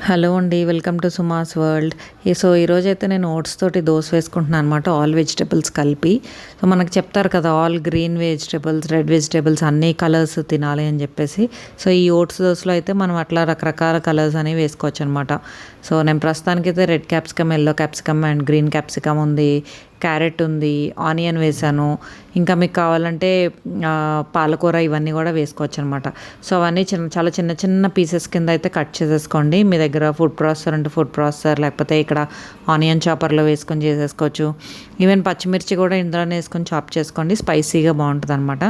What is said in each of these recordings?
Hello అండి, welcome to Suma's world. So ఈరోజైతే నేను ఓట్స్ తోటి దోశ వేసుకుంటున్నాను అనమాట, ఆల్ వెజిటేబుల్స్ కలిపి. సో మనకు చెప్తారు కదా, all green vegetables, red vegetables అన్ని కలర్స్ తినాలి అని చెప్పేసి. సో ఈ ఓట్స్ దోశలో అయితే మనం అట్లా రకరకాల కలర్స్ అనేవి వేసుకోవచ్చు అనమాట. సో నేను ప్రస్తుతానికైతే red capsicum, yellow capsicum and green capsicum ఉంది, క్యారెట్ ఉంది, ఆనియన్ వేసాను. ఇంకా మీకు కావాలంటే పాలకూర ఇవన్నీ కూడా వేసుకోవచ్చు అనమాట. సో అవన్నీ చాలా చిన్న చిన్న పీసెస్ కింద అయితే కట్ చేసేసుకోండి. మీ దగ్గర ఫుడ్ ప్రాసెసర్ అంటే ఫుడ్ ప్రాసెసర్, లేకపోతే ఇక్కడ ఆనియన్ చాపర్లో వేసుకొని చేసేసుకోవచ్చు. ఈవెన్ పచ్చిమిర్చి కూడా ఇందులోనే వేసుకొని చాప్ చేసుకోండి, స్పైసీగా బాగుంటుంది అనమాట.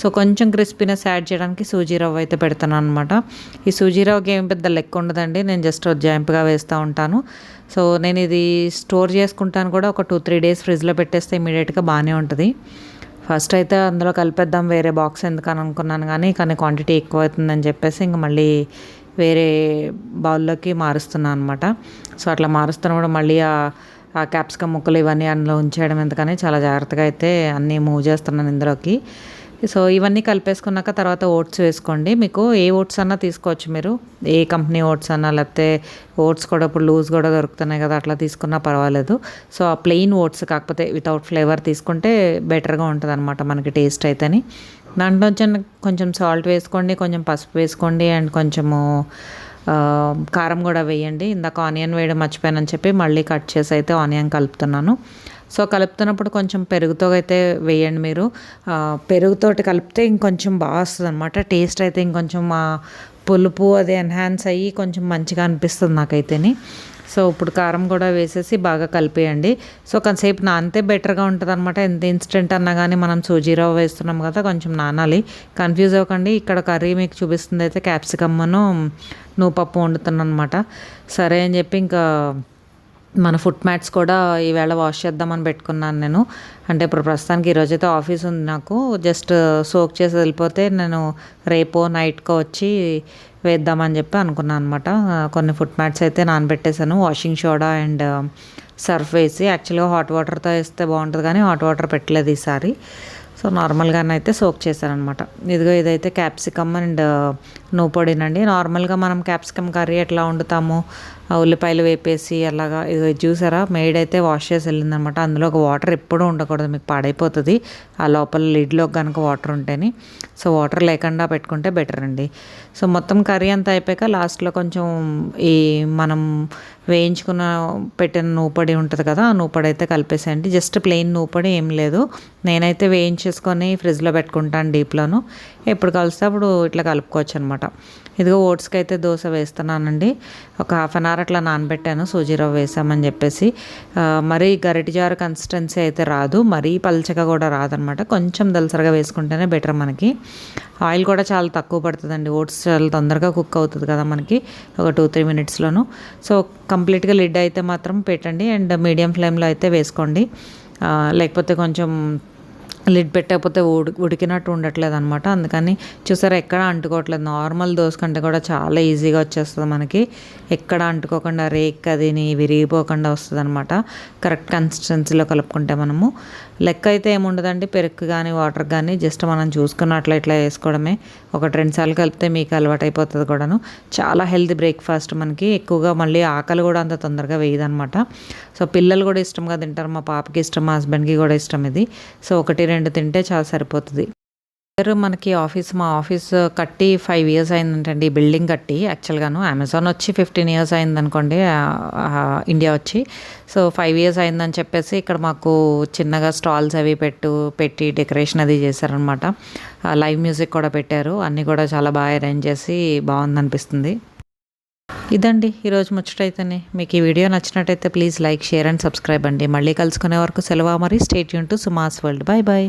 సో కొంచెం క్రిస్పీనెస్ యాడ్ చేయడానికి సూజీ రవ్వ అయితే పెడతాను అనమాట. ఈ సూజీ రవ్వకి ఏం పెద్ద లెక్క ఉండదండి, నేను జస్ట్ జాయింపుగా వేస్తూ ఉంటాను. సో నేను ఇది స్టోర్ చేసుకుంటాను కూడా, ఒక 2-3 డేస్ ఫ్రిడ్జ్లో పెట్టేస్తే ఇమీడియట్గా బాగానే ఉంటుంది. ఫస్ట్ అయితే అందులో కలిపేద్దాం వేరే బాక్స్ ఎందుకని అనుకున్నాను, కానీ క్వాంటిటీ ఎక్కువ అవుతుందని చెప్పేసి ఇంక మళ్ళీ వేరే బౌల్లోకి మారుస్తున్నాను అనమాట. సో అట్లా మారుస్తున్నప్పుడు మళ్ళీ ఆ క్యాప్సికమ్ ముక్కలు ఇవన్నీ అందులో ఉంచేయడం ఎందుకని చాలా జాగ్రత్తగా అయితే అన్నీ మూవ్ చేస్తున్నాను ఇందులోకి. సో ఇవన్నీ కలిపేసుకున్నాక తర్వాత ఓట్స్ వేసుకోండి. మీకు ఏ ఓట్స్ అన్నా తీసుకోవచ్చు, మీరు ఏ కంపెనీ ఓట్స్ అన్నా, లేకపోతే ఓట్స్ కూడా ఇప్పుడు లూజ్ కూడా దొరుకుతున్నాయి కదా, అట్లా తీసుకున్నా పర్వాలేదు. సో ఆ ప్లెయిన్ ఓట్స్ కాకపోతే వితౌట్ ఫ్లేవర్ తీసుకుంటే బెటర్గా ఉంటుంది అనమాట మనకి టేస్ట్ అయితేని. దాంట్లో కొంచెం సాల్ట్ వేసుకోండి, కొంచెం పసుపు వేసుకోండి అండ్ కొంచెము కారం కూడా వేయండి. ఇందాక ఆనియన్ వేయడం మర్చిపోయానని చెప్పి మళ్ళీ కట్ చేసి అయితే ఆనియన్ కలుపుతున్నాను. సో కలుపుతున్నప్పుడు కొంచెం పెరుగుతో అయితే వేయండి మీరు. పెరుగుతోటి కలిపితే ఇంకొంచెం బాగా వస్తుంది అనమాట టేస్ట్ అయితే, ఇంకొంచెం పులుపు అది ఎన్హాన్స్ అయ్యి కొంచెం మంచిగా అనిపిస్తుంది నాకైతేని. సో ఇప్పుడు కారం కూడా వేసేసి బాగా కలిపేయండి. సో కొంతసేపు నానితే బెటర్గా ఉంటుంది అనమాట. ఎంత ఇన్స్టెంట్ అన్నా కానీ మనం సూజీ రవ్వ వేస్తున్నాం కదా, కొంచెం నానాలి. కన్ఫ్యూజ్ అవ్వకండి, ఇక్కడ కర్రీ మీకు చూపిస్తుంది అయితే క్యాప్సికమ్ను నువ్వుపప్పు వండుతున్నాను అనమాట. సరే అని చెప్పి ఇంకా మన ఫుట్ మ్యాట్స్ కూడా ఈవేళ వాష్ చేద్దామని పెట్టుకున్నాను నేను. అంటే ఇప్పుడు ప్రస్తుతానికి ఈరోజైతే ఆఫీస్ ఉంది నాకు, జస్ట్ సోక్ చేసి వెళ్ళిపోతే నేను రేపో నైట్కో వచ్చి వేద్దామని చెప్పి అనుకున్నాను అనమాట. కొన్ని ఫుట్ మ్యాట్స్ అయితే నానబెట్టేశాను వాషింగ్ సోడా అండ్ సర్ఫ్ వేసి. యాక్చువల్గా హాట్ వాటర్తో వేస్తే బాగుంటుంది కానీ హాట్ వాటర్ పెట్టలేదు ఈసారి. సో నార్మల్గానే అయితే సోక్ చేశాను అనమాట. ఇదైతే క్యాప్సికమ్ అండ్ నువ్వు పొడినండి. నార్మల్గా మనం క్యాప్సికమ్ కర్రీ ఎట్లా వండుతాము, ఉల్లిపాయలు వేపేసి అలాగా. ఇది చూసారా, మేడ్ అయితే వాష్ చేసి వెళ్ళిందనమాట. అందులో ఒక వాటర్ ఎప్పుడూ ఉండకూడదు, మీకు పాడైపోతుంది ఆ లోపల లిడ్లో కనుక వాటర్ ఉంటేనే. సో వాటర్ లేకుండా పెట్టుకుంటే బెటర్ అండి. సో మొత్తం కర్రీ అంతా అయిపోయాక లాస్ట్లో కొంచెం ఈ మనం వేయించుకున్న పెట్టిన నూపొడి ఉంటుంది కదా, ఆ నూపొడి అయితే కలిపేసేయండి. జస్ట్ ప్లెయిన్ నూపొడి ఏం లేదు, నేనైతే వేయించేసుకొని ఫ్రిడ్జ్లో పెట్టుకుంటాను డీప్లోను. ఎప్పుడు కలిస్తే అప్పుడు ఇట్లా కలుపుకోవచ్చు అనమాట. ఓట్స్కి అయితే దోశ వేస్తున్నానండి. ఒక 1/2 అవర్ అట్లా నానబెట్టాను సూజీ రవ్వ వేసామని చెప్పేసి. మరీ గరిటి జారు కన్సిస్టెన్సీ అయితే రాదు, మరీ పల్చగా కూడా రాదనమాట. కొంచెం దలసరగా వేసుకుంటేనే బెటర్ మనకి. ఆయిల్ కూడా చాలా తక్కువ పడుతుందండి, ఓట్స్ చాలా తొందరగా కుక్ అవుతుంది కదా మనకి, ఒక 2-3 మినిట్స్లోను. సో కంప్లీట్గా లిడ్ అయితే మాత్రం పెట్టండి అండ్ మీడియం ఫ్లేమ్లో అయితే వేసుకోండి. లేకపోతే కొంచెం లిడ్ పెట్టకపోతే ఉడికినట్టు ఉండట్లేదు అనమాట. అందుకని చూసారా, ఎక్కడ అంటుకోవట్లేదు. నార్మల్ దోశ కంటే కూడా చాలా ఈజీగా వచ్చేస్తుంది మనకి, ఎక్కడ అంటుకోకుండా రేక్ అదిని విరిగిపోకుండా వస్తుంది అనమాట. కరెక్ట్ కన్సిస్టెన్సీలో కలుపుకుంటే మనము. లెక్క అయితే ఏముండదండి, పెరుగు కానీ వాటర్ కానీ జస్ట్ మనం చూసుకున్నట్లు ఇట్లా వేసుకోవడమే. 1-2 సార్లు కలిపితే మీకు అలవాటు అయిపోతుంది కూడాను. చాలా హెల్తీ బ్రేక్ఫాస్ట్ మనకి. ఎక్కువగా మళ్ళీ ఆకలి కూడా అంత తొందరగా వేయదనమాట. సో పిల్లలు కూడా ఇష్టంగా తింటారు, మా పాపకి ఇష్టం, మా హస్బెండ్కి కూడా ఇష్టం ఇది. సో 1-2 తింటే చాలా సరిపోతుంది. మనకి మా ఆఫీస్ కట్టి 5 ఇయర్స్ అయిందంటండి, బిల్డింగ్ కట్టి. యాక్చువల్గాను అమెజాన్ వచ్చి 15 ఇయర్స్ అయిందనుకోండి, ఇండియా వచ్చి. సో 5 ఇయర్స్ అయిందని చెప్పేసి ఇక్కడ మాకు చిన్నగా స్టాల్స్ అవి పెట్టి డెకరేషన్ అది చేశారనమాట. లైవ్ మ్యూజిక్ కూడా పెట్టారు, అన్నీ కూడా చాలా బాగా అరేంజ్ చేసి బాగుందనిపిస్తుంది. ఇదండి ఈరోజు ముచ్చటైతేనే. మీకు ఈ వీడియో నచ్చినట్టయితే please like, share and subscribe అండి. మళ్ళీ కలుసుకునే వరకు సెలవు. మరి stay tune to Suma's world. Bye bye.